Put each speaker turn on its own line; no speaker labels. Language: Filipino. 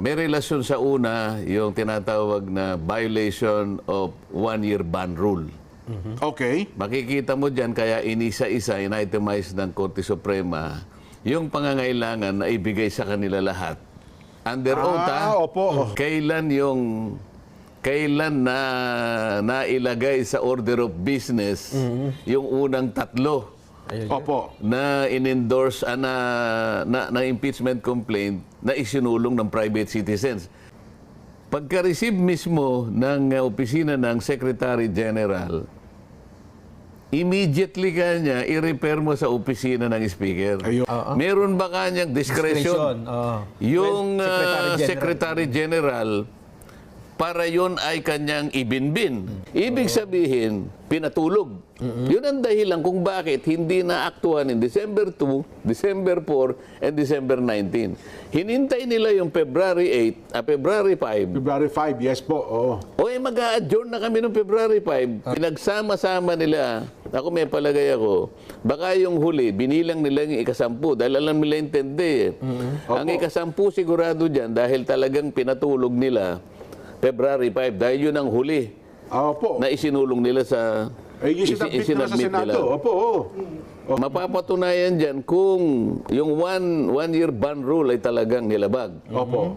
may relasyon sa una yung tinatawag na violation of one-year ban rule.
Okay.
Makikita mo dyan, kaya inisa-isa, in-itemize ng Korte Suprema, yung pangangailangan na ibigay sa kanila lahat. Under oath,
Opo.
kailan na nailagay sa order of business yung unang tatlo
Opo.
na in-endorse na impeachment complaint na isinulong ng private citizens. Pagka-receive mismo ng opisina ng Secretary General, immediately kanya i-repair mo sa opisina ng Speaker.
Ayun.
Meron ba kanyang discretion? Yung Secretary General, para yun ay kanyang ibinbin. Ibig sabihin, pinatulog. Yun ang dahilan kung bakit hindi naaktuhan in December 2, December 4, and December 19. Hinintay nila yung February 8, February 5.
February 5, yes po. Oo.
O mag-a-adjourn na kami noong February 5. Pinagsama-sama nila. Ako may palagay ako. Baka yung huli, binilang nila yung ikasampu dahil alam nila intindi. Ang ikasampu sigurado dyan dahil talagang pinatulog nila February 5 dahil yun ang huli
Opo.
na isinulong nila sa
Isinabit na sa Senado. Opo.
Mapapatunayan dyan kung yung one-year ban rule ay talagang nilabag.
Opo.